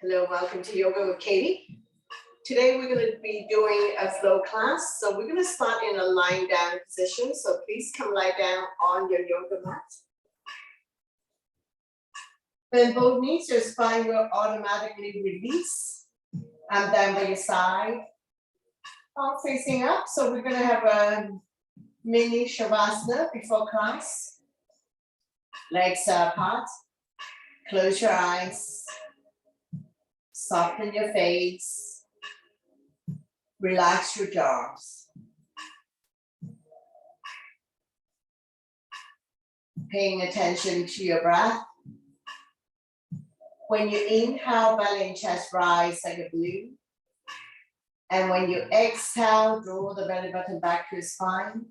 Hello, welcome to Yoga with Katie. Today we're going to be doing a flow class. So we're going to start in a lying down position. So please come lie down on your yoga mat. Bend both knees, your spine will automatically release. And down by your side. Palm facing up. So we're going to have a mini Shavasana before class. Legs are apart. Close your eyes. Soften your face. Relax your jaws. Paying attention to your breath. When you inhale, belly and chest rise like a balloon. And when you exhale, draw the belly button back to your spine.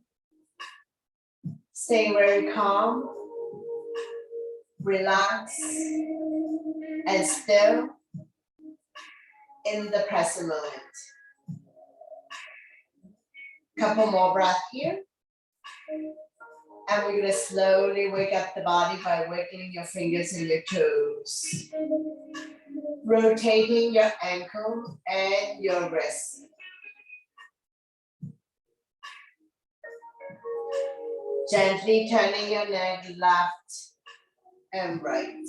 Staying very calm. Relax. And still. In the present moment. Couple more breaths here. And we're going to slowly wake up the body by wiggling your fingers and your toes. Rotating your ankle and your wrist. Gently turning your neck left and right.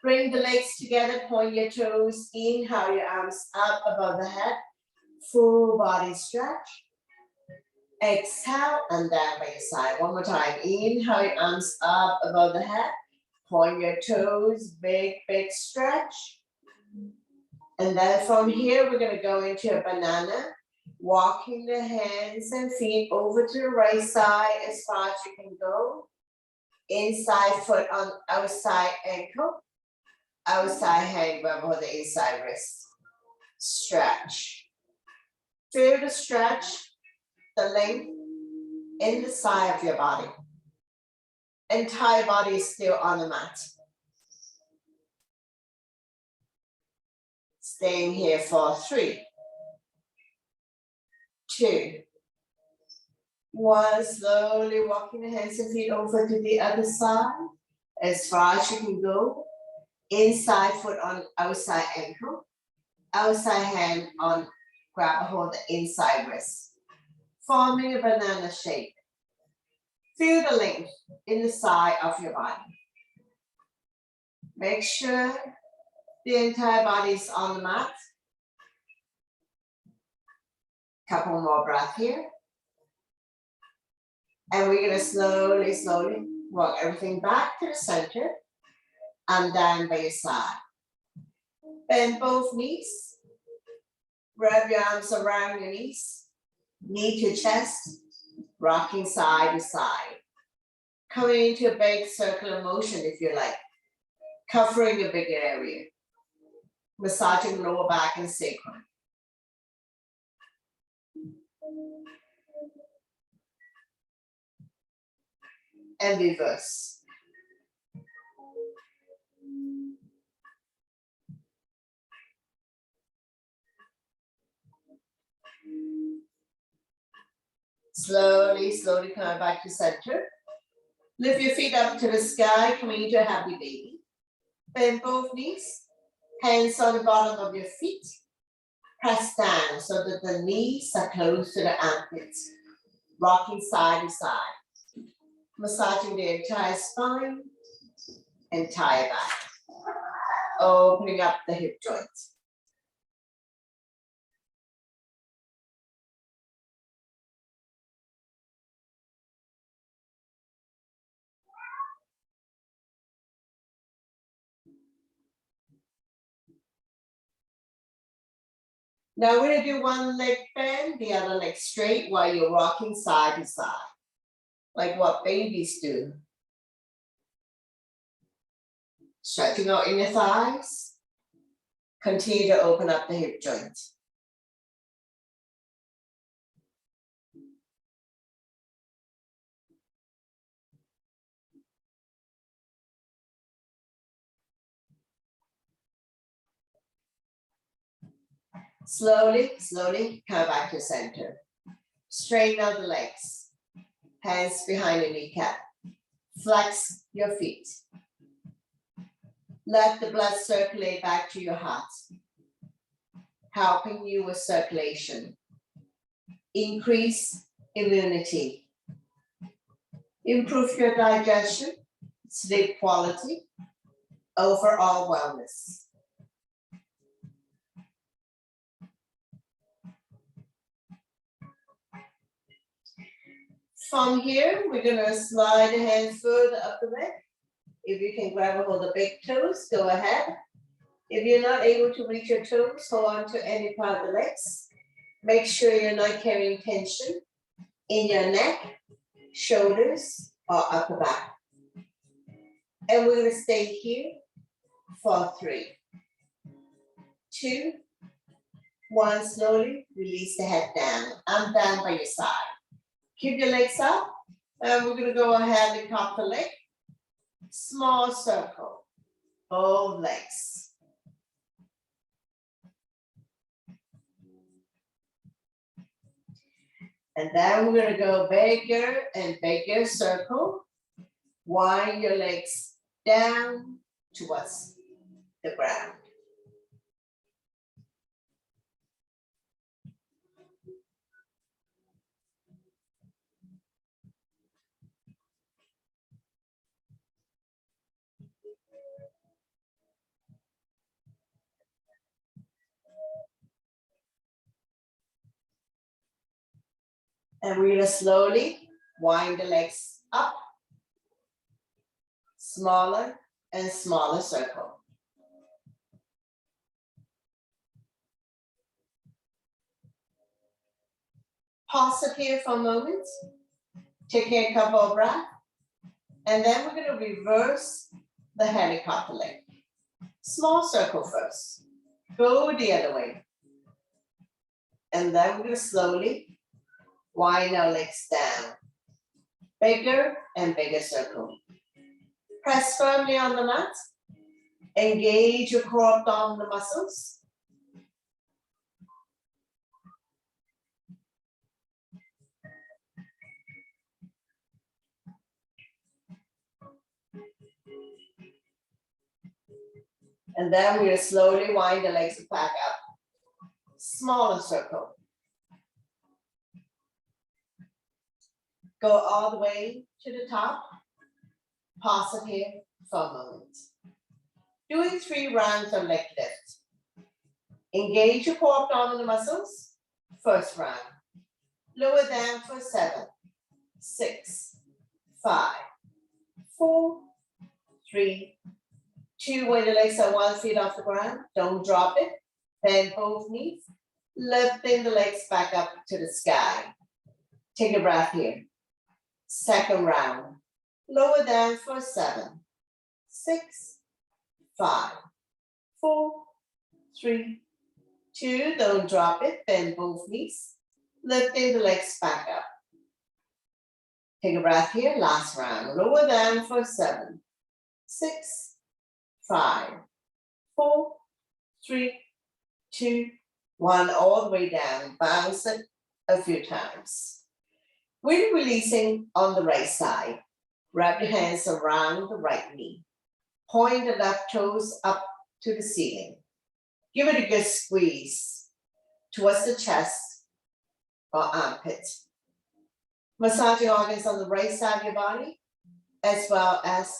Bring the legs together, point your toes, inhale your arms up above the head, full body stretch. Exhale and down by your side. One more time, inhale your arms up above the head, point your toes, big stretch. And then from here, we're gonna go into a banana, walking the hands and feet over to the right side as far as you can go. Inside foot on outside ankle. Outside hand grab hold the inside wrist. Stretch. Feel the stretch, the length in the side of your body. Entire body is still on the mat. Staying here for 3, 2, 1. Slowly walking the hands and feet over to the other side as far as you can go. Inside foot on outside ankle, outside hand on grab a hold the inside wrist, forming a banana shape. Feel the length in the side of your body. Make sure the entire body is on the mat. Couple more breaths here. And we're gonna slowly walk everything back to the center. And down by your side. Bend both knees. Wrap your arms around your knees. Knee to chest. Rocking side to side. Coming into a big circular motion if you like. Covering a big area. Massaging lower back and sacrum. And reverse. Slowly coming back to center. Lift your feet up to the sky, coming into a happy baby. Bend both knees, hands on the bottom of your feet. Press down so that the knees are close to the armpits. Rocking side to side. Massaging the entire spine, entire back. Opening up the hip joints. Now we're gonna do one leg bend, the other leg straight while you're rocking side to side, like what babies do. Stretching out in your thighs. Continue to open up the hip joints. Slowly come back to center. Straighten out the legs. Hands behind your kneecap. Flex your feet. Let the blood circulate back to your heart, helping you with circulation. Increase immunity. Improve your digestion, sleep quality, overall wellness. From here, we're gonna slide the hand further up the leg. If you can grab a hold of the big toes, go ahead. If you're not able to reach your toes, hold on to any part of the legs. Make sure you're not carrying tension in your neck, shoulders, or upper back. And we're gonna stay here for 3, 2, 1, slowly release the head down. I'm down by your side. Keep your legs up, and we're gonna go ahead and top the leg. Small circle, both legs. And then we're gonna go bigger and bigger circle. Wind your legs down towards the ground. And we're gonna slowly wind the legs up. Smaller and smaller circle. Pause it here for a moment. Take a couple of breaths. And then we're gonna reverse the helicopter leg. Small circle first. Go the other way. And then we're gonna slowly wind our legs down. Bigger and bigger circle. Press firmly on the mat. Engage your core abdominal muscles. And then we'll slowly wind the legs back up. Smaller circle. Go all the way to the top. Pause it here for a moment. Doing 3 rounds of leg lift. Engage your core abdominal muscles. First round. Lower down for 7, 6, 5, 4, 3, 2. When the legs are 1 foot off the ground, don't drop it. Bend both knees. Lifting the legs back up to the sky. Take a breath here. Second round. Lower down for 7, 6, 5, 4, 3, 2. Don't drop it. Bend both knees. Lifting the legs back up. Take a breath here. Last round. Lower down for 7, 6, 5, 4, 3, 2, 1. All the way down. Bounce it a few times. We're releasing on the right side. Wrap your hands around the right knee. Point the left toes up to the ceiling. Give it a good squeeze towards the chest or armpit. Massage your organs on the right side of your body, as well as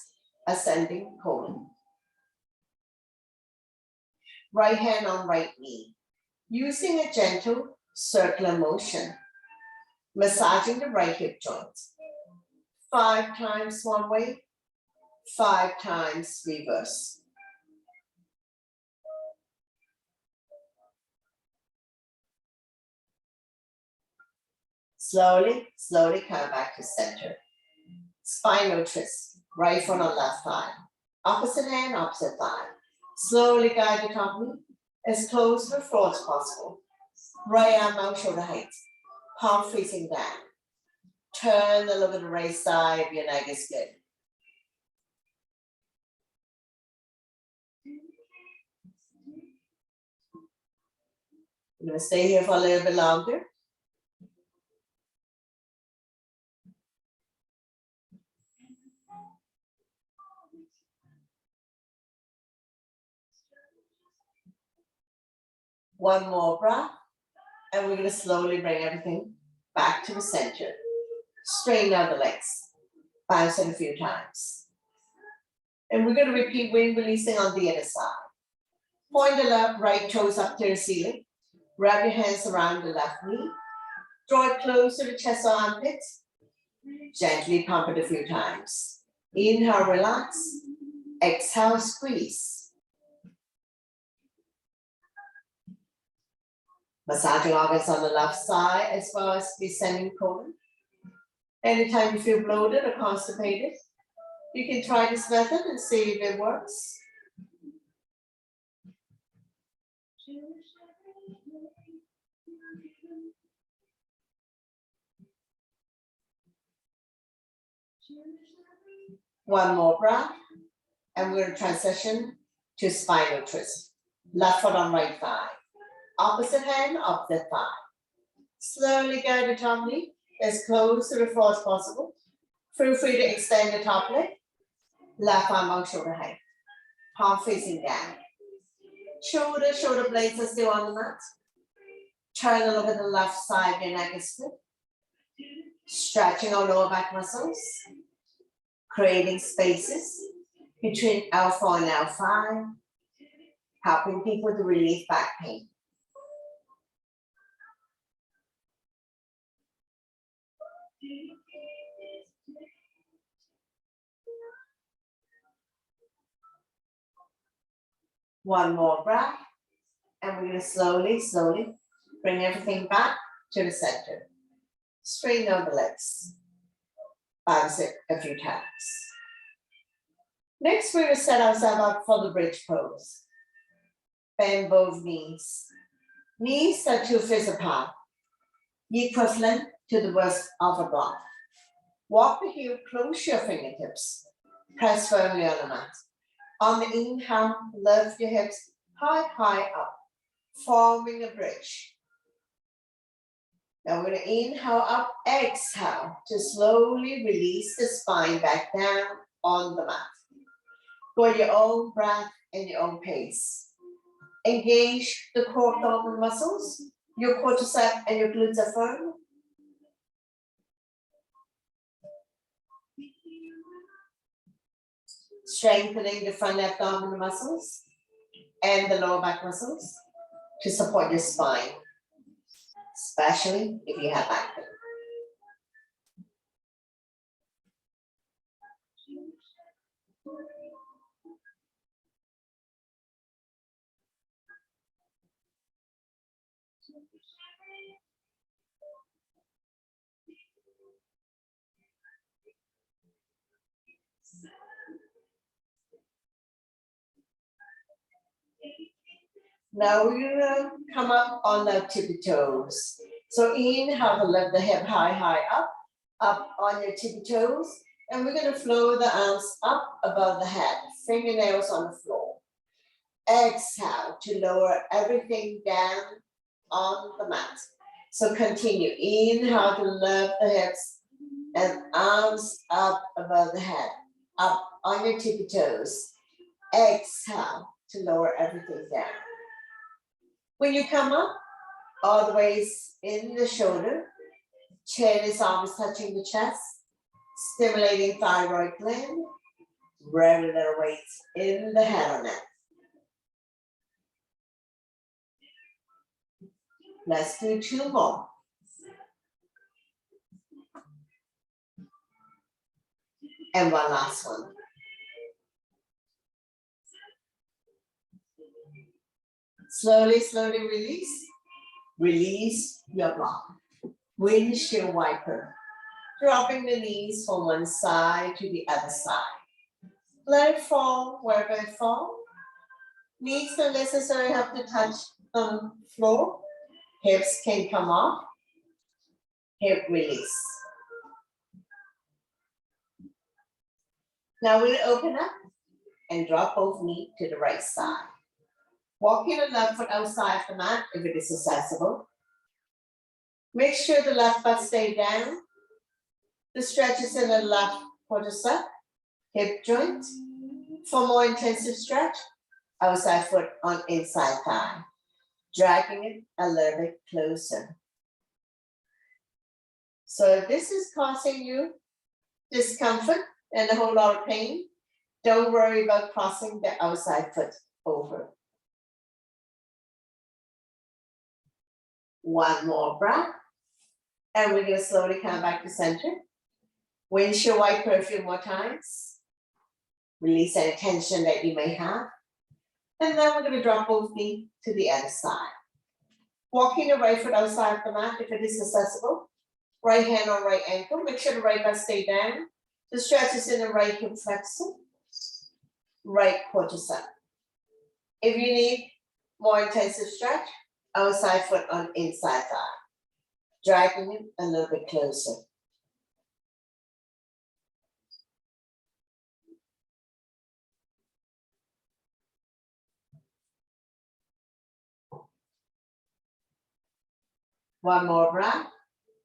ascending colon. Right hand on right knee. Using a gentle circular motion. Massaging the right hip joint. 5 times one way, 5 times reverse. Slowly, slowly come back to center. Spinal twist, right foot on left thigh. Opposite hand, opposite thigh. Slowly guide the top knee as close to the floor as possible. Right arm out shoulder height. Palm facing down. Turn a little bit to the right side if your neck is good. I'm going to stay here for a little bit longer. One more breath, and we're going to slowly bring everything back to the center. Straighten out the legs, bounce it a few times. And we're going to repeat wind releasing on the other side. Point the right toes up to the ceiling. Wrap your hands around the left knee. Draw it close to the chest or armpits. Gently pump it a few times. Inhale, relax. Exhale, squeeze. Massaging organs on the left side as well as descending colon. Anytime you feel bloated or constipated, you can try this method and see if it works. One more breath, and we're going to transition to spinal twist. Left foot on right thigh. Opposite hand up the thigh. Slowly guide the top knee as close to the floor as possible. Feel free to extend the top leg. Left arm out shoulder height. Palm facing down. Shoulder blades are still on the mat. Turn and look at the left side, your neck is split. Stretching our lower back muscles. Creating spaces between L4 and L5. Helping people to relieve back pain. One more breath, and we're going to slowly bring everything back to the center. Straighten out the legs. Bounce it a few times. Next, we're going to set ourselves up for the bridge pose. Bend both knees. Knees are 2 fists apart, equivalent to the width of a block. Walk the heel, close your fingertips. Press firmly on the mat. On the inhale, lift your hips high up, forming a bridge. Now we're going to inhale up, exhale to slowly release the spine back down on the mat. Go at your own breath and your own pace. Engage the core abdominal muscles. Your quadricep and your glutes are firm. Strengthening the front abdominal muscles and the lower back muscles to support your spine, especially if you have back pain. Now we're gonna come up on the tippy toes. So inhale to lift the hip high up on your tippy toes. And we're gonna flow the arms up above the head, fingernails on the floor. Exhale to lower everything down on the mat. So continue, inhale to lift the hips and arms up above the head, up on your tippy toes. Exhale to lower everything down. When you come up, all the ways in the shoulder, chin is always touching the chest, stimulating thyroid gland, regular weights in the head or neck. Let's do 2 more. And one last one. Slowly release. Release your block. Windshield wiper. Dropping the knees from one side to the other side. Let it fall wherever it falls. Knees don't necessarily have to touch the floor. Hips can come off. Hip release. Now we'll open up and drop both knees to the right side. Walk your left foot outside the mat if it is accessible. Make sure the left butt stays down. The stretch is in the left quadricep, hip joint. For more intensive stretch, outside foot on inside thigh. dragging it a little bit closer. So if this is causing you discomfort and a whole lot of pain, don't worry about crossing the outside foot over. One more breath. And we're going to slowly come back to center. Windshield wiper a few more times. Release any tension that you may have. And then we're going to drop both knees to the other side. Walking the right foot outside the mat if it is accessible. Right hand on right ankle. Make sure the right butt stay down. The stretch is in the right hip flexor. Right quadricep. If you need more intensive stretch, outside foot on inside thigh. Dragging it a little bit closer. One more breath.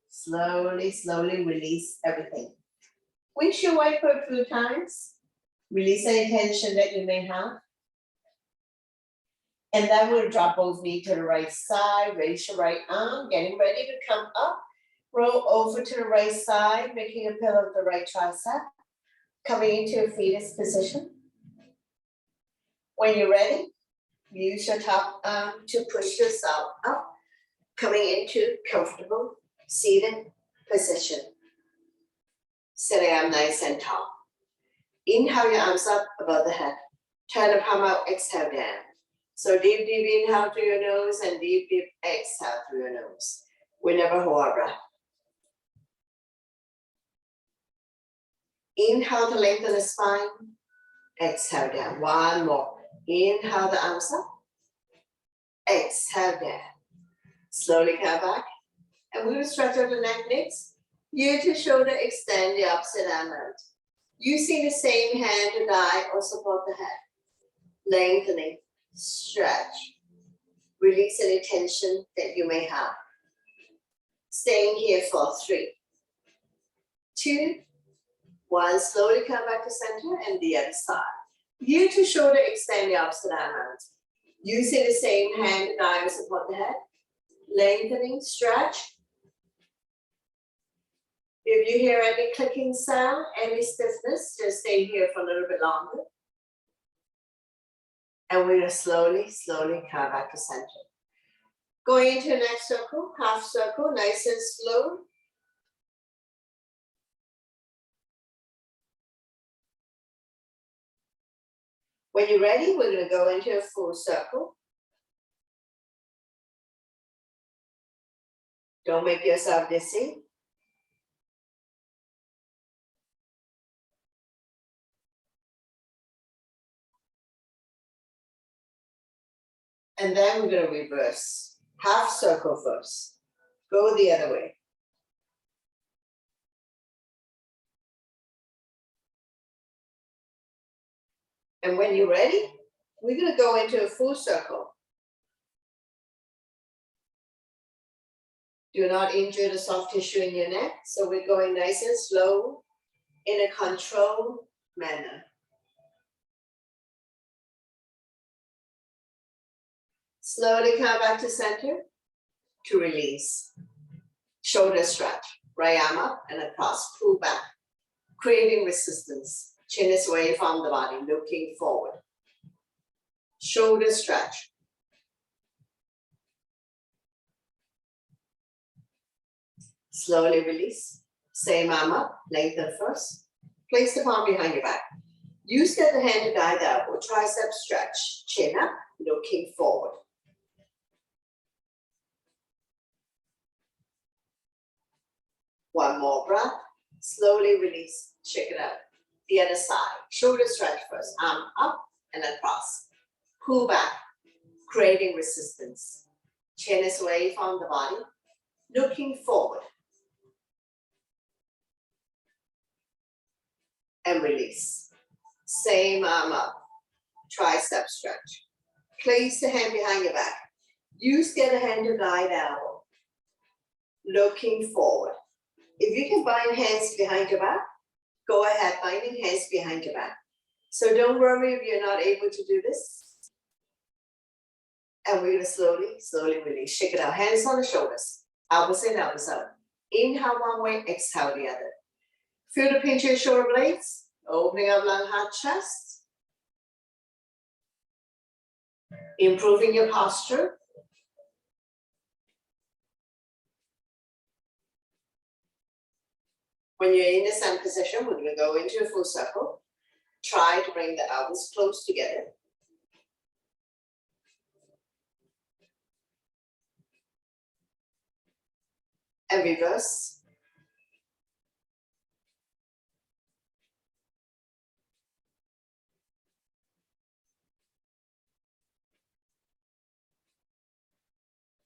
Slowly, slowly release everything. Windshield wiper a few times. Release any tension that you may have. And then we'll drop both knees to the right side, raise your right arm, getting ready to come up. Roll over to the right side, making a pillow of the right tricep. Coming into a fetus position. When you're ready, use your top arm to push yourself up. Coming into comfortable seated position. Sitting up nice and tall. Inhale your arms up above the head. Turn the palm out, exhale down. So deep, deep inhale through your nose and deep, deep exhale through your nose. We never hold our breath. Inhale to lengthen the spine. Exhale down. One more. Inhale the arms up. Exhale down. Slowly come back. And we will stretch out the neck next. Ear to shoulder, extend the opposite arm out. Using the same hand to guide or support the head. Lengthening, stretch. Release any tension that you may have. Staying here for 3, 2, 1. Slowly come back to center and the other side. Ear to shoulder, extend the opposite arm out. Using the same hand to guide or support the head. Lengthening, stretch. If you hear any clicking sound, any stiffness, just stay here for a little bit longer. And we're going to slowly, slowly come back to center. Going into the next circle, half circle, nice and slow. When you're ready, we're going to go into a full circle. Don't make yourself dizzy. And then we're going to reverse. Half circle first. Go the other way. And when you're ready, we're going to go into a full circle. Do not injure the soft tissue in your neck. So we're going nice and slow in a controlled manner. Slowly come back to center to release. Shoulder stretch. Right arm up and across. Pull back. Creating resistance. Chin is away from the body, looking forward. Shoulder stretch. Slowly release. Same arm up, lengthen first. Place the palm behind your back. Use the other hand to guide the elbow. Tricep stretch. Chin up, looking forward. One more breath. Slowly release. Check it out. The other side. Shoulder stretch first. Arm up and across. Pull back. Creating resistance. Chin is away from the body. Looking forward. And release. Same arm up. Tricep stretch. Place the hand behind your back. Use the other hand to guide elbow. Looking forward. If you can bind hands behind your back, go ahead, binding hands behind your back. So don't worry if you're not able to do this. And we're gonna slowly, slowly release. Shake it out. Hands on the shoulders. Elbows in, elbows out. Inhale one way, exhale the other. Feel the pinch of your shoulder blades. Opening up long, hard chest. Improving your posture. When you're in the same position, we're gonna go into a full circle. Try to bring the elbows close together. And reverse.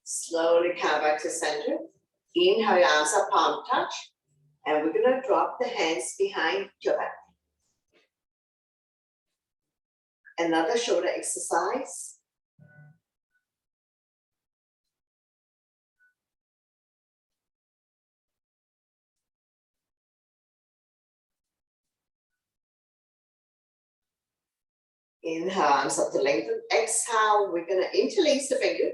Slowly come back to center. Inhale, your arms up, palm touch. And we're gonna drop the hands behind your back. Another shoulder exercise. Inhale, arms up to lengthen. Exhale, we're gonna interlace the finger,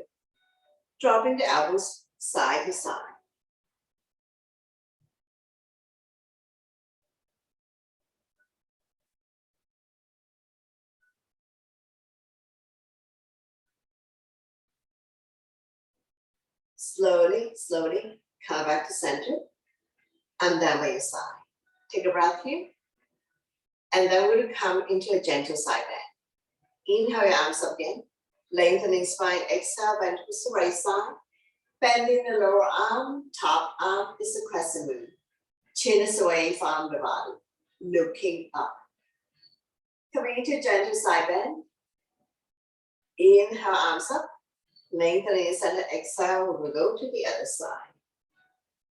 dropping the elbows side to side. Slowly, slowly, come back to center. And down by your side. Take a breath here. And then we're gonna come into a gentle side bend. Inhale, your arms up again. Lengthening spine, exhale, bend to the right side. Bending the lower arm, top arm is a crescent moon. Chin is away from the body, looking up. Coming into gentle side bend. Inhale, arms up. Lengthening center, exhale, we will go to the other side.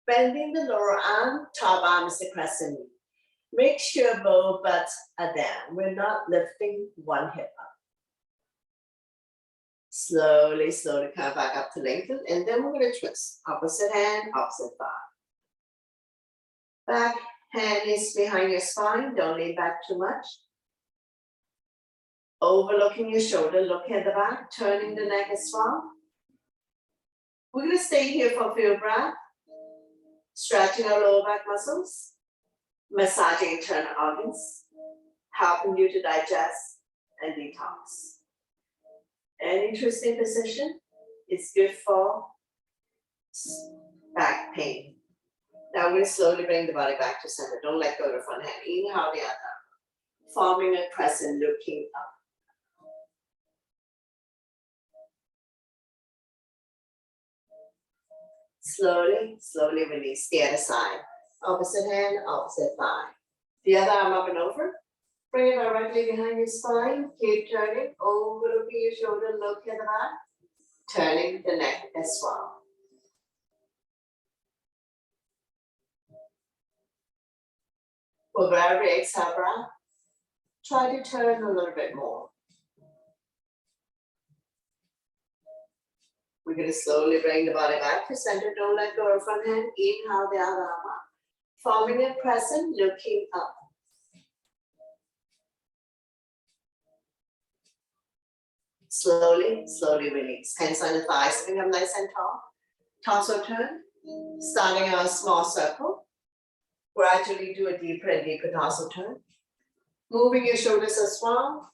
Bending the lower arm, top arm is a crescent moon. Make sure both butts are down. We're not lifting one hip up. Slowly, slowly come back up to lengthen, and then we're going to twist. Opposite hand, opposite thigh. Back hand is behind your spine. Don't lean back too much. Overlooking your shoulder, look at the back, turning the neck as well. We're going to stay here for a few breaths. Stretching our lower back muscles. Massaging internal organs. Helping you to digest and detox. An interesting position. It's good for back pain. Now we'll slowly bring the body back to center. Don't let go of the front hand. Inhale the other. Forming a crescent, looking up. Slowly, slowly release the other side. Opposite hand, opposite thigh. The other arm up and over. Bring it directly behind your spine. Keep turning, overlooking your shoulder, look at the back. Turning the neck as well. For every exhale breath, try to turn a little bit more. We're going to slowly bring the body back to center. Don't let go of front hand. Inhale the other arm up. Forming a crescent, looking up. Slowly, slowly release. Hands on the thighs, sitting up nice and tall. Torso turn. Starting on a small circle. Gradually do a deeper and deeper torso turn. Moving your shoulders as well.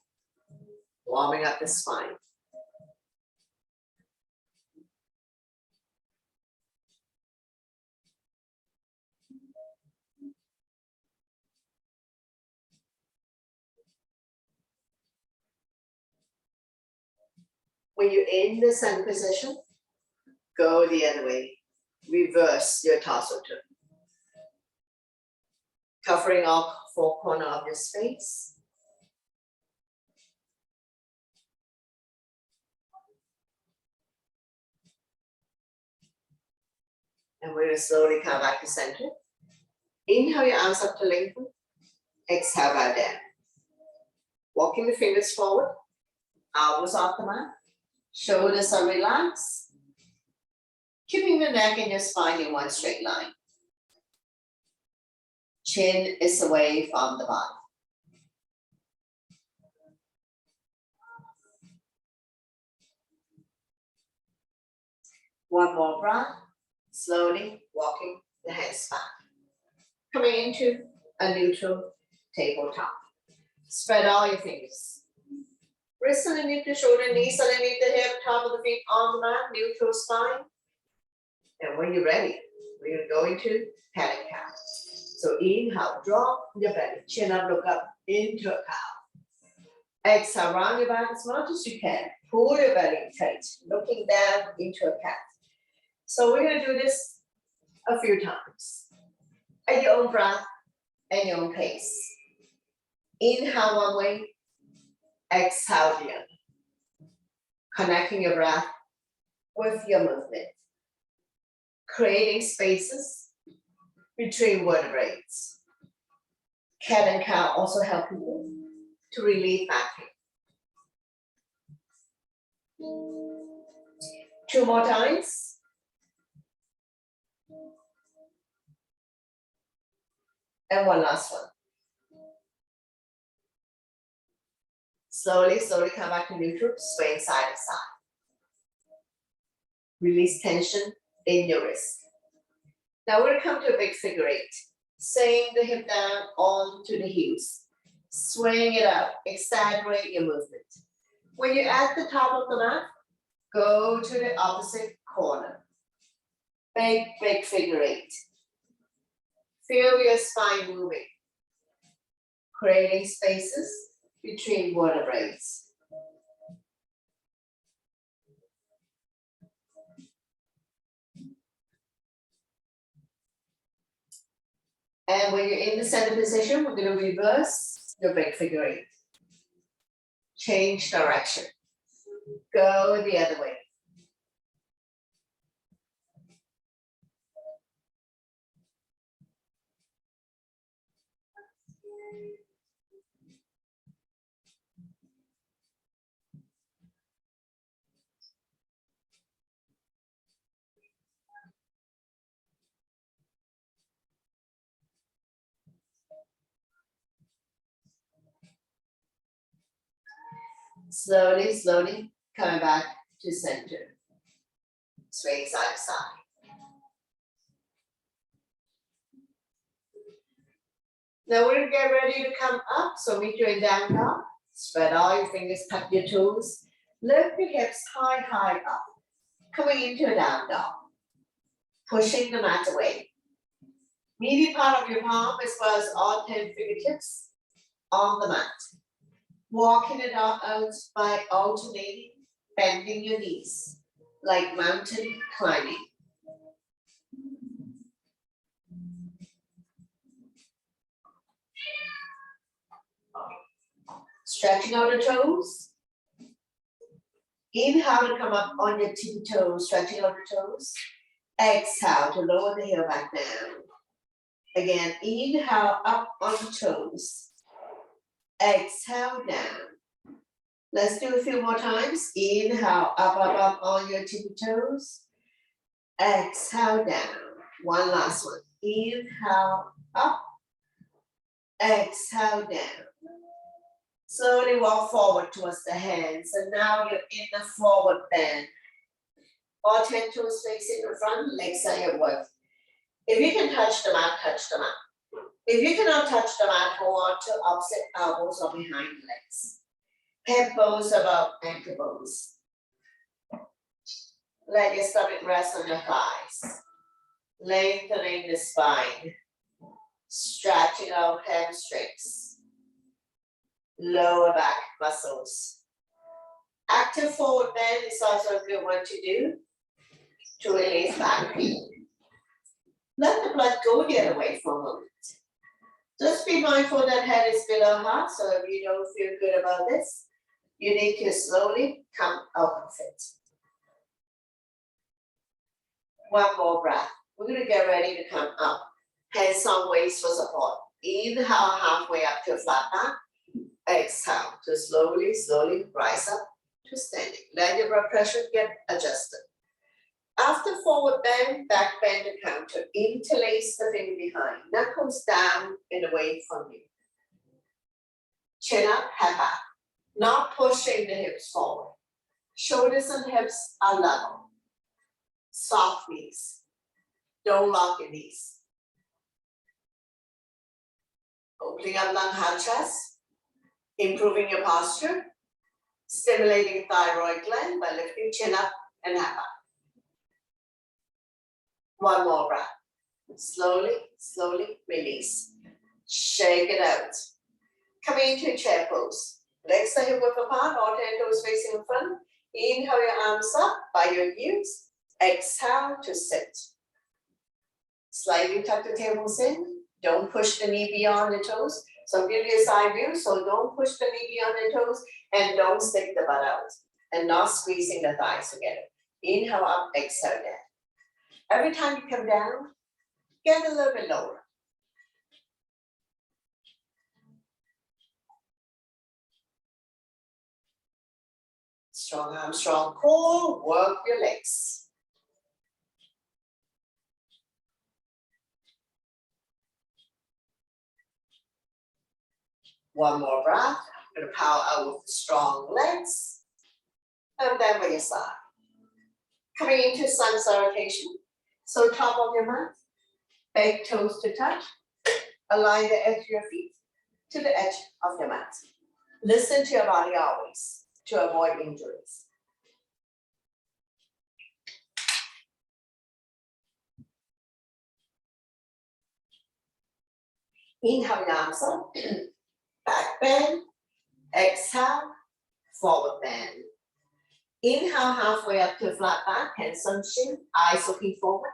Warming up the spine. When you're in the center position, go the other way. Reverse your torso turn. Covering all four corners of your space. And we're going to slowly come back to center. Inhale your arms up to lengthen. Exhale, bow down. Walking the fingers forward. Elbows off the mat. Shoulders are relaxed. Keeping the neck and your spine in one straight line. Chin is away from the body. One more breath, slowly walking the hands back. Coming into a neutral tabletop. Spread all your fingers. Wrists underneath the shoulder, knees underneath the hip, top of the feet on the mat, neutral spine. And when you're ready, we're going to panic cow. So inhale, drop your belly, chin up, look up into a cow. Exhale, round your back as much as you can. Pull your belly tight, looking down into a cat. So we're gonna do this a few times. At your own breath and your own pace. Inhale one way, exhale the other. Connecting your breath with your movement. Creating spaces between vertebrae. Cat and cow also help you to relieve back pain. 2 more times. And one last one. Slowly, slowly come back to neutral, swaying side to side. Release tension in your wrist. Now we're gonna come to a big figure 8. Swaying the hip down onto the heels. Swaying it up, exaggerate your movement. When you're at the top of the mat, go to the opposite corner. Big, big figure 8. Feel your spine moving. Creating spaces between vertebrae. And when you're in the center position, we're going to reverse your big figure 8. Change direction. Go the other way. Slowly, slowly coming back to center. Swing side to side. Now we're gonna get ready to come up. So meet you in down dog. Spread all your fingers, tuck your toes. Lift your hips high, high up. Coming into a down dog. Pushing the mat away. Meaty part of your palm as well as all 10 fingertips on the mat. Walking it out by alternating, bending your knees, like mountain climbing. Stretching out the toes. Inhale to come up on your tippy toes, stretching out the toes. Exhale to lower the heel back down. Again, inhale up on the toes. Exhale down. Let's do a few more times. Inhale, up on your tippy toes. Exhale down. One last one. Inhale, up. Exhale down. Slowly walk forward towards the hands. And now you're in the forward bend. All 10 toes facing the front, legs are your width. If you can touch the mat, touch the mat. If you cannot touch the mat, go on to opposite elbows or behind legs. Hip bones above ankle bones. Let your stomach rest on your thighs. Lengthening the spine. Stretching out hamstrings. Lower back muscles. Active forward bend is also a good one to do to release back pain. Let the blood go the other way for a moment. Just be mindful that head is below heart, so if you don't feel good about this, you need to slowly come out of it. One more breath. We're going to get ready to come up. Hands on waist for support. Inhale halfway up to a flat back. Exhale to slowly, slowly rise up to standing. Let your blood pressure get adjusted. After forward bend, back bend to counter. Interlace the finger behind. Knuckles down and away from you. Chin up, head back. Not pushing the hips forward. Shoulders and hips are level. soft knees. Don't lock your knees. Opening up lung, heart, chest, improving your posture, stimulating thyroid gland by lifting chin up and head up. One more breath. Slowly, slowly release. Shake it out. Coming into chair pose. Legs are hip width apart, all 10 toes facing in front. Inhale your arms up by your heels. Exhale to sit. Slightly tuck the tailbone in. Don't push the knee beyond the toes. So give you a side view. So don't push the knee beyond the toes and don't stick the butt out. And not squeezing the thighs together. Inhale up, exhale down. Every time you come down, get a little bit lower. Strong arm, strong core, work your legs. One more breath. I'm going to power out with the strong legs. And then by your side. Coming into sun salutation. So top of your mat, big toes to touch. Align the edge of your feet to the edge of your mat. Listen to your body always to avoid injuries. Inhale your arms up, back bend, exhale, forward bend. Inhale halfway up to a flat back, hands on chin, eyes looking forward.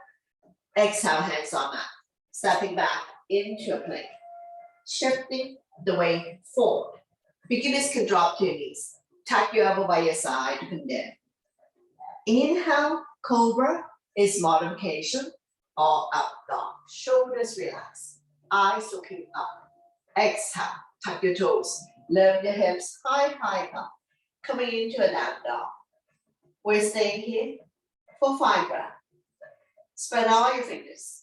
Exhale, hands on mat. Stepping back into a plank. Shifting the weight forward. Beginners can drop to your knees. Tuck your elbow by your side, and then. Inhale, cobra is modification or up dog. Shoulders relax. Eyes looking up. Exhale, tuck your toes. Lift your hips high, high up. Coming into a down dog. We're staying here for 5 breaths. Spread all your fingers.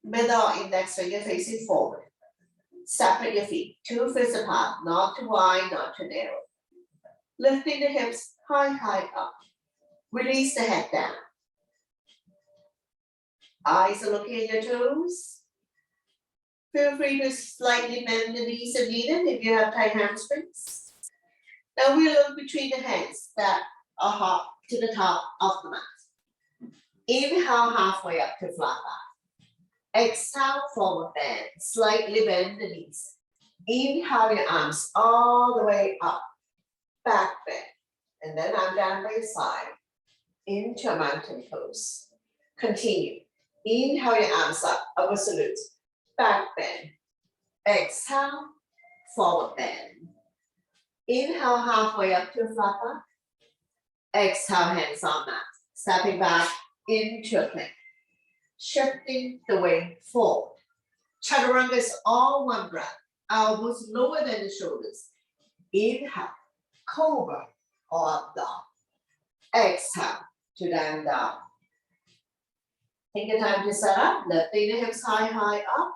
Middle index finger facing forward. Separate your feet, 2 fists apart, not too wide, not too narrow. Lifting the hips high, high up. Release the head down. Eyes are looking at your toes. Feel free to slightly bend the knees if needed if you have tight hamstrings. Now we look between the hands that are hop to the top of the mat. Inhale halfway up to flat back. Exhale, forward bend. Slightly bend the knees. Inhale your arms all the way up. Back bend. And then I'm down by your side. Into a mountain pose. Continue. Inhale your arms up. Upward salute. Back bend. Exhale, forward bend. Inhale halfway up to a flat back. Exhale, hands on mat. Stepping back into a plank. Shifting the weight forward. Chaturanga is all one breath. Elbows lower than the shoulders. Inhale, cobra or up dog. Exhale to down dog. Take your time to set up. Lifting the hips high, high up.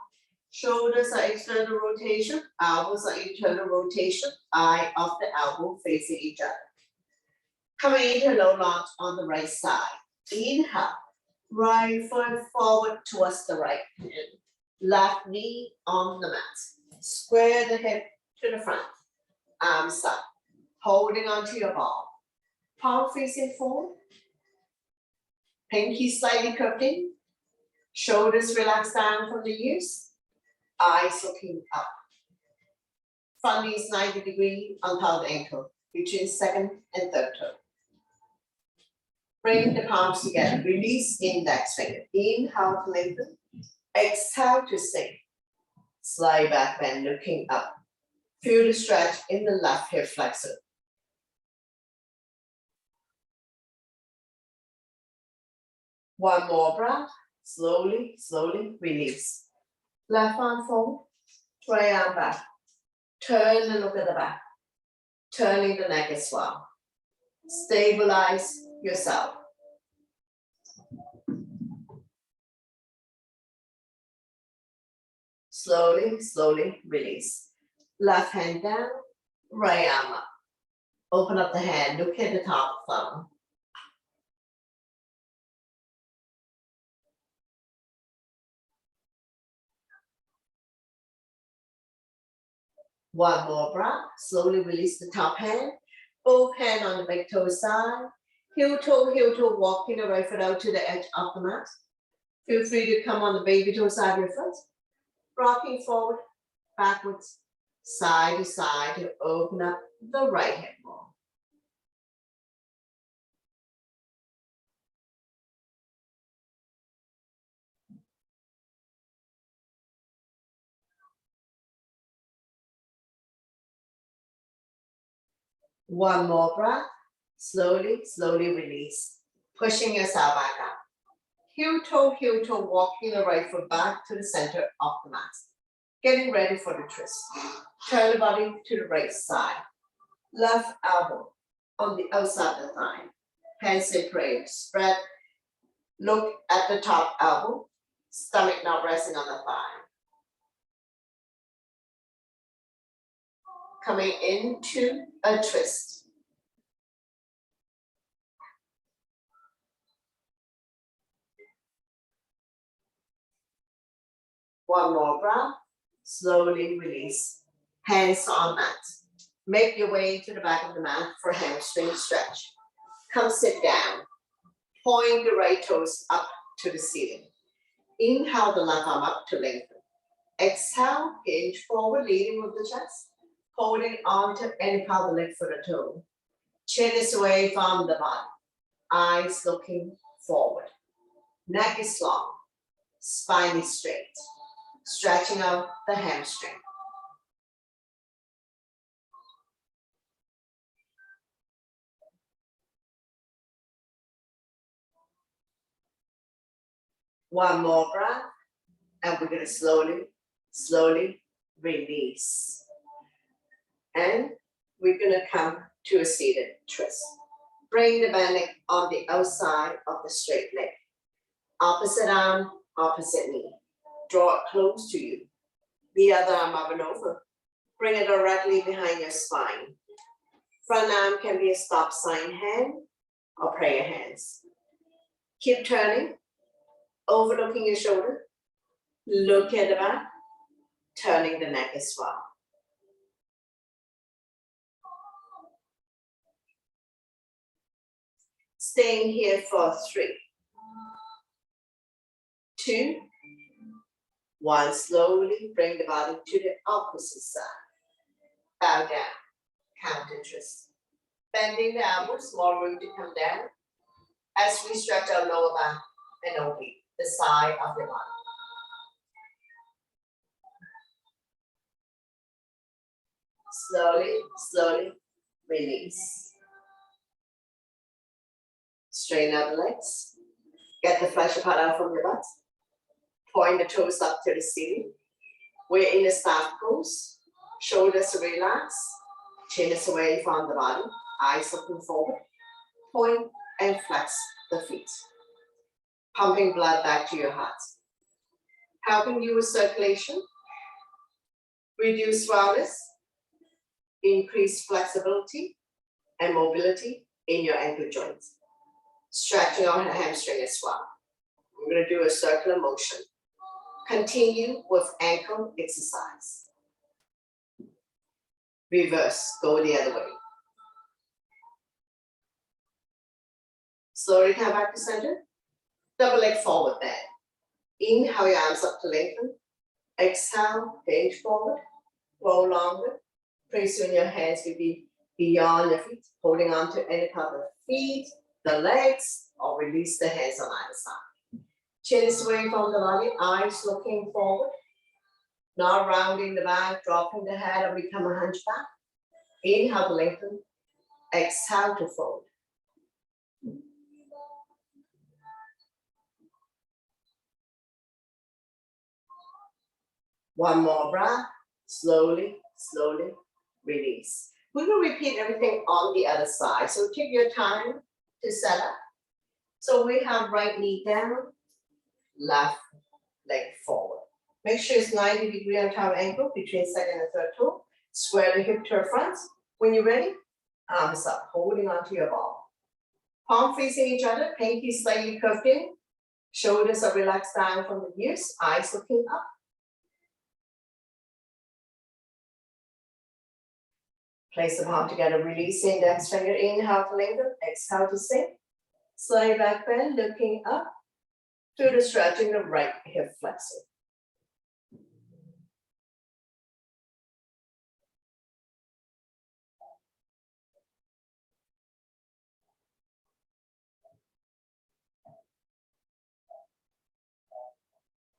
Shoulders are external rotation. Elbows are internal rotation. Eye of the elbow facing each other. Coming into low lunge on the right side. Inhale. Right foot forward towards the right hand. Left knee on the mat. Square the hip to the front. Arms up. Holding onto your ball. Palm facing forward. Pinky slightly curved in. Shoulders relaxed down from the ears. Eyes looking up. Front knee is 90 degrees on top of the ankle. Between second and third toe. Bring the palms together. Release index finger. Inhale to lengthen. Exhale to sink. Slide back bend, looking up. Feel the stretch in the left hip flexor. One more breath. Slowly, slowly release. Left arm forward. Right arm back. Turn and look at the back. Turning the neck as well. Stabilize yourself. Slowly, slowly release. Left hand down, right arm up. Open up the hand, look at the top thumb. One more breath. Slowly release the top hand. Both hands on the big toe side. Heel toe, walking the right foot out to the edge of the mat. Feel free to come on the baby toe side of your foot. Rocking forward, backwards, side to side to open up the right hip ball. One more breath. Slowly, slowly release. Pushing yourself back up. Heel toe, walking the right foot back to the center of the mat. Getting ready for the twist. Turn the body to the right side. Left elbow on the outside of the thigh. Hands separate. Spread. Look at the top elbow. Stomach not resting on the thigh. Coming into a twist. One more breath. Slowly release. Hands on mat. Make your way to the back of the mat for hamstring stretch. Come sit down. Point the right toes up to the ceiling. Inhale the left arm up to lengthen. Exhale, hinge forward, leading with the chest. Holding on to any part of the leg, foot, or toe. Chin is away from the body. Eyes looking forward. Neck is long. Spine is straight. Stretching out the hamstring. One more breath. And we're going to slowly, slowly release. And we're going to come to a seated twist. Bring the band leg on the outside of the straight leg. Opposite arm, opposite knee. Draw it close to you. The other arm up and over. Bring it directly behind your spine. Front arm can be a stop sign hand or prayer hands. Keep turning, overlooking your shoulder. Look at the back, turning the neck as well. Staying here for 3, 2, 1. Slowly bring the body to the opposite side. Bow down, counter twist. Bending the elbows, more room to come down. As we stretch our lower back and oblique, the side of the body. Slowly, slowly release. Straighten out the legs. Get the flesh apart out from your butt. Point the toes up to the ceiling. We're in the staff pose. Shoulders relax. Chin is away from the body. Eyes looking forward. Point and flex the feet. Pumping blood back to your heart. Helping you with circulation. Reduce swellness. Increase flexibility and mobility in your ankle joints. Stretching out the hamstring as well. We're going to do a circular motion. Continue with ankle exercise. Reverse, go the other way. Slowly come back to center. Double leg forward bend. Inhale your arms up to lengthen. Exhale, hinge forward. Roll longer. Pretty soon your hands will be beyond your feet, holding on to any part of the feet, the legs, or release the hands on either side. Chin is away from the body, eyes looking forward. Now rounding the back, dropping the head, and become a hunchback. Inhale to lengthen. Exhale to fold. One more breath. Slowly, slowly release. We will repeat everything on the other side. So take your time to set up. So we have right knee down, left leg forward. Make sure it's 90 degrees on top ankle between second and third toe. Square the hip to the front. When you're ready, arms up, holding onto your ball. Palm facing each other, pinky slightly curved in. Shoulders are relaxed down from the ears, eyes looking up. Place the palm together, release the index finger, inhale to lengthen, exhale to sink. Slight back bend, looking up through the stretching the right hip flexor.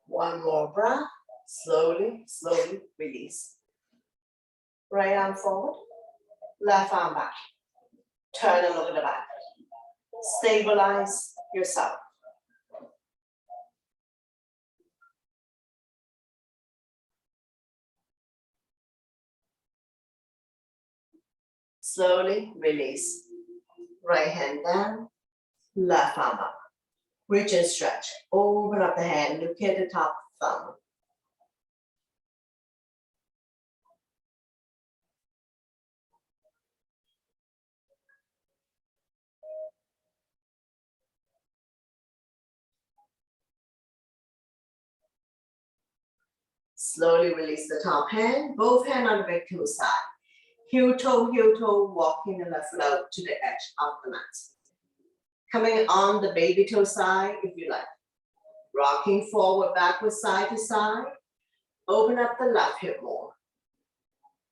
One more breath, slowly, slowly release. Right arm forward, left arm back. Turn and look at the back. Stabilize yourself. Slowly release. Right hand down, left arm up. Reach and stretch. Open up the hand, look at the top thumb. Slowly release the top hand, both hands on the big toe side. Heel toe, walking the left foot out to the edge of the mat. Coming on the baby toe side, if you like. Rocking forward, backward, side to side. Open up the left hip more.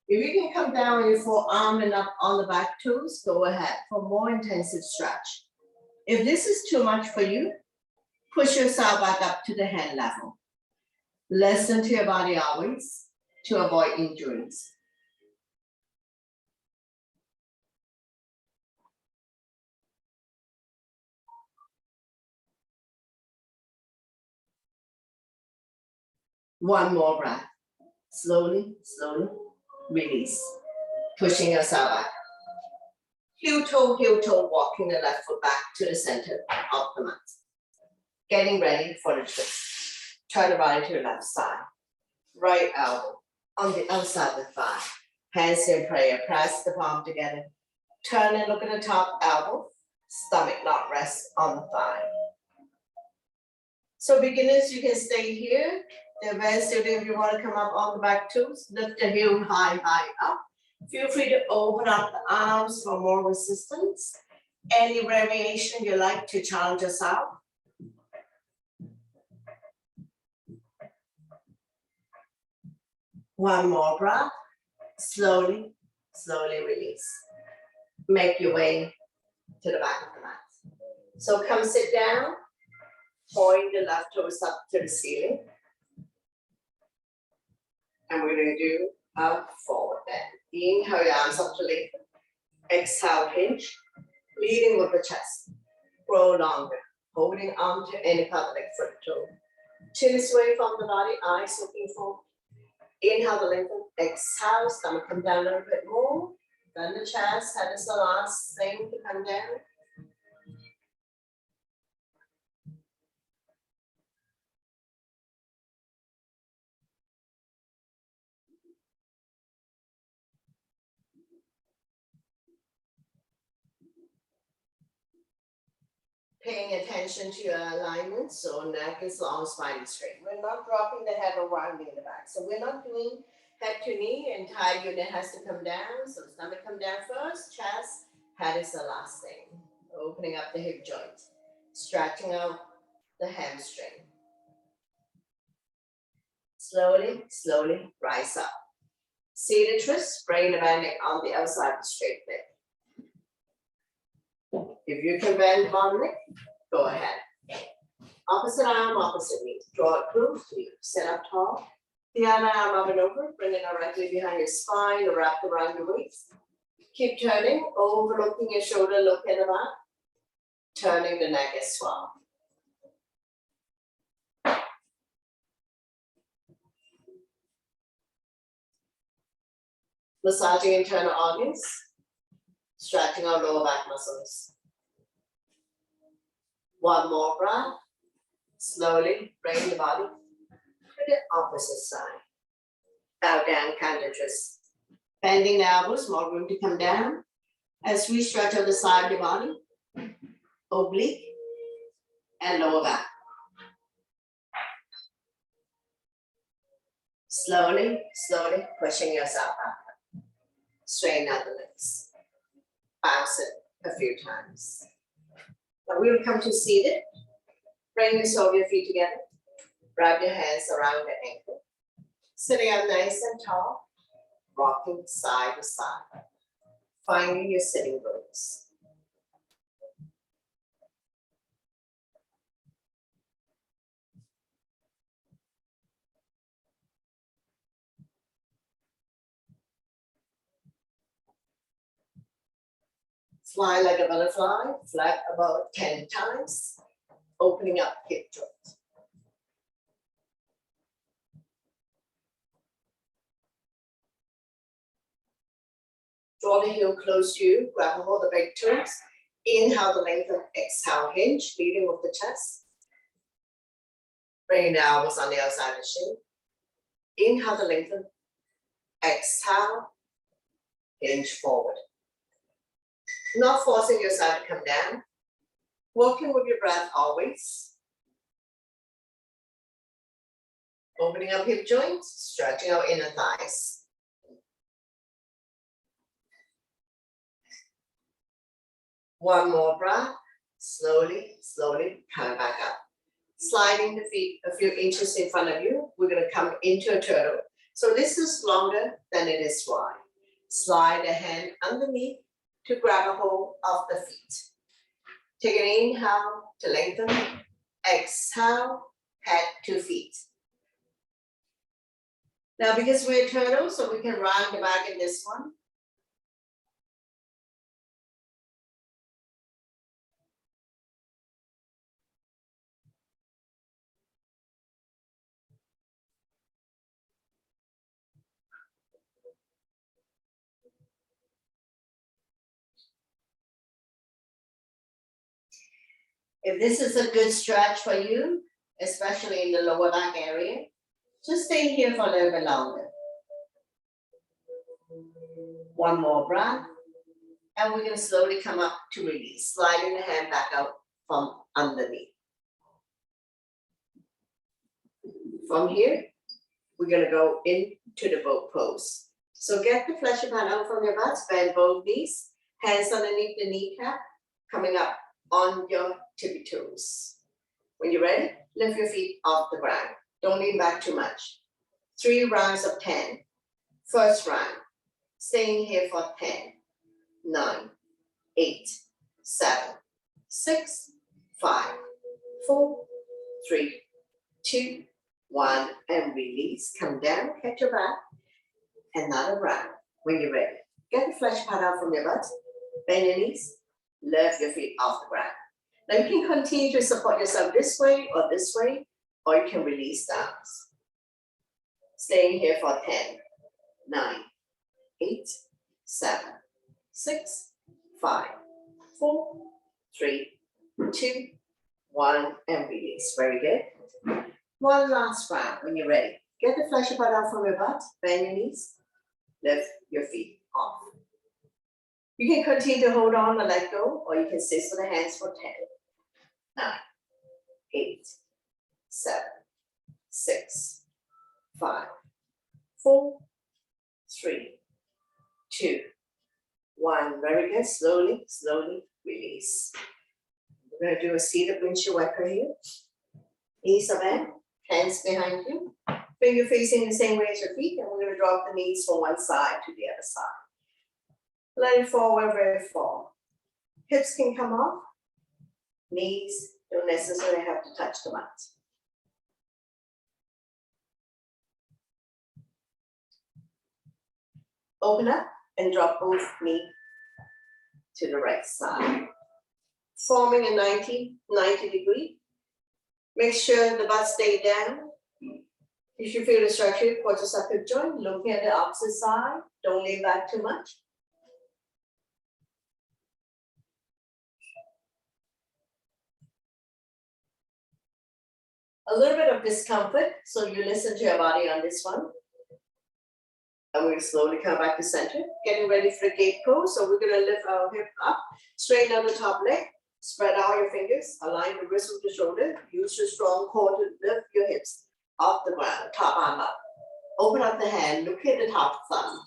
If you can come down on your forearm and up on the back toes, go ahead for more intensive stretch. If this is too much for you, push yourself back up to the hand level. Listen to your body always to avoid injuries. One more breath. Slowly, slowly release. Pushing yourself back. Heel toe, walking the left foot back to the center of the mat. Getting ready for the twist. Turn the body to the left side. Right elbow on the outside of the thigh. Hands in prayer, press the palm together. Turn and look at the top elbow. Stomach not rest on the thigh. So beginners, you can stay here. The advanced student, if you want to come up on the back toes, lift the heel high up. Feel free to open up the arms for more resistance. Any variation you like to challenge yourself. One more breath. Slowly, slowly release. Make your way to the back of the mat. So come sit down. Point the left toes up to the ceiling. And we're going to do up, forward, bend. Inhale your arms up to lengthen. Exhale, hinge. Leading with the chest. Grow longer. Holding on to any part of the foot toe. Chin is away from the body, eyes looking forward. Inhale to lengthen. Exhale, stomach come down a little bit more. Then the chest, head is the last thing to come down. Paying attention to your alignment, so neck is long, spine is straight. We're not dropping the head or rounding the back. So we're not doing head to knee, entire unit has to come down. So stomach come down first, chest, head is the last thing. Opening up the hip joint, stretching out the hamstring. Slowly, slowly rise up. Seated twist, bring the neck on the outside of the straight leg. If you can bend one leg, go ahead. Opposite arm, opposite knee. Draw it close to you. Sit up tall. The other arm up and over. Bring it directly behind your spine or wrap around your waist. Keep turning, overlooking your shoulder, look at the back. Turning the neck as well. Massaging internal organs. Stretching our lower back muscles. One more breath. Slowly bring the body to the opposite side. Bow down, counter twist. Bending the elbows, more room to come down. As we stretch out the side of the body, oblique and lower back. Slowly, slowly pushing yourself up. straighten out the legs. Bounce it a few times. Now we will come to seated. Bring the sole of your feet together. Wrap your hands around the ankle. Sitting up nice and tall. Rocking side to side. Finding your sitting bones. Fly like a butterfly, flap about 10 times, opening up hip joint. Draw the heel close to you, grab a hold of the big toes. Inhale the lengthen, exhale, hinge, leading with the chest. Bring the elbows on the outside of the shin. Inhale the lengthen, exhale, hinge forward. Not forcing yourself to come down. Working with your breath always. Opening up hip joints, stretching out inner thighs. One more breath. Slowly, slowly coming back up. Sliding the feet a few inches in front of you. We're going to come into a turtle. So this is longer than it is wide. Slide a hand underneath to grab a hold of the feet. Take an inhale to lengthen. Exhale, head to feet. Now because we're turtles, so we can round the back in this one. If this is a good stretch for you, especially in the lower back area, just stay here for a little bit longer. One more breath, and we're going to slowly come up to release, sliding the hand back out from underneath. From here, we're going to go into the boat pose. So get the flesh pad out from your butt, bend both knees, hands underneath the kneecap, coming up on your tippy toes. When you're ready, lift your feet off the ground. Don't lean back too much. 3 rounds of 10. First round, staying here for 10, 9, 8, 7, 6, 5, 4, 3, 2, 1, and release. Come down, catch your breath. Another round. When you're ready, get the flesh pad out from your butt, bend your knees, lift your feet off the ground. Now you can continue to support yourself this way, or you can release down. Staying here for 10, 9, 8, 7, 6, 5, 4, 3, 2, 1, and release. Very good. One last round. When you're ready, get the flesh pad out from your butt, bend your knees, lift your feet off. You can continue to hold on or let go, or you can sit with the hands for 10, 9, 8, 7, 6, 5, 4, 3, 2, 1. Very good. Slowly, slowly release. We're going to do a seated windshield wiper here. Knees are bent, hands behind you. Finger facing the same way as your feet, and we're going to drop the knees from one side to the other side. Let it fall wherever it falls. Hips can come off. Knees don't necessarily have to touch the mat. Open up and drop both knees to the right side. Forming a 90 degree. Make sure the butt stay down. If you feel the structure, quadricep hip joint, looking at the opposite side. Don't lean back too much. A little bit of discomfort, so you listen to your body on this one. And we'll slowly come back to center. Getting ready for the gate pose. So we're going to lift our hip up, straighten out the top leg, spread out your fingers, align the wrist with the shoulder. Use your strong core to lift your hips off the ground, top arm up. Open up the hand, look at the top thumb.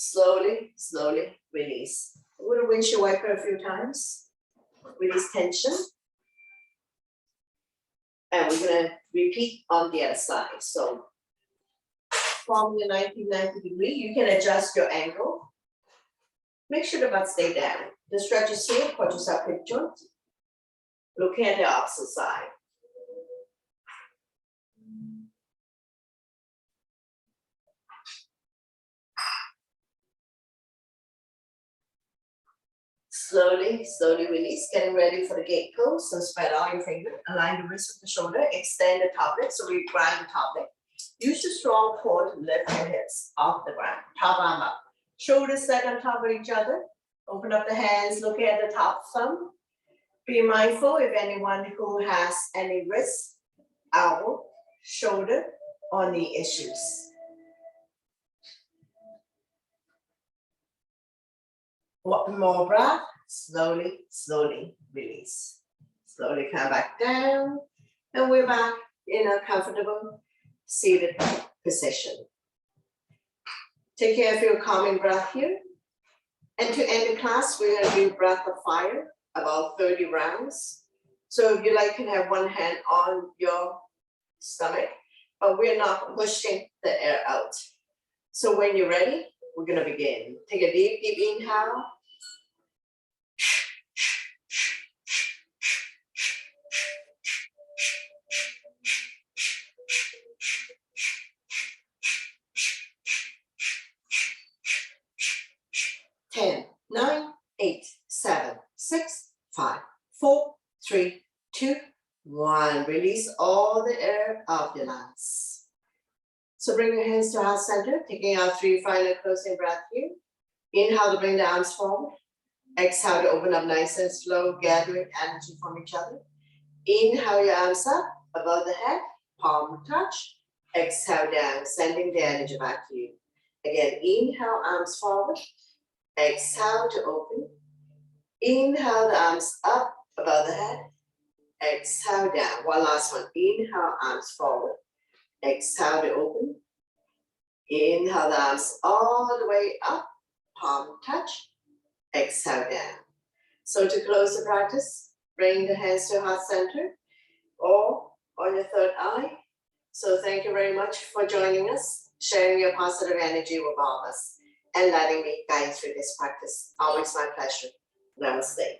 Slowly, slowly release. I'm going to windshield wiper a few times. Release tension. And we're going to repeat on the other side. So from the 90 degree, you can adjust your angle. Make sure the butt stay down. The stretch is here, quadricep hip joint. Looking at the opposite side. Slowly, slowly release, getting ready for the gate pose. So spread out your finger, align the wrist with the shoulder, extend the top leg, so we grind the top leg. Use the strong core to lift your hips off the ground, top arm up. Shoulders set on top of each other. Open up the hands, looking at the top thumb. Be mindful if anyone who has any wrist, elbow, shoulder, or knee issues. One more breath. Slowly, slowly release. Slowly come back down. And we're back in a comfortable seated position. Take care of your calming breath here. And to end the class, we're going to do breath of fire, about 30 rounds. So if you like, you can have one hand on your stomach, but we're not pushing the air out. So when you're ready, we're going to begin. Take a deep, deep inhale. 10, 9, 8, 7, 6, 5, 4, 3, 2, 1. Release all the air out your lungs. So bring your hands to heart center, taking out 3 final closing breaths here. Inhale to bring the arms forward. Exhale to open up nice and slow, gathering energy from each other. Inhale your arms up above the head, palm touch. Exhale down, sending the energy back to you. Again, inhale, arms forward. Exhale to open. Inhale the arms up above the head. Exhale down. One last one. Inhale, arms forward. Exhale to open. Inhale the arms all the way up. Palm touch. Exhale down. So to close the practice, bring the hands to heart center or on your third eye. So thank you very much for joining us, sharing your positive energy with all of us, and letting me guide through this practice. Always my pleasure. Namaste.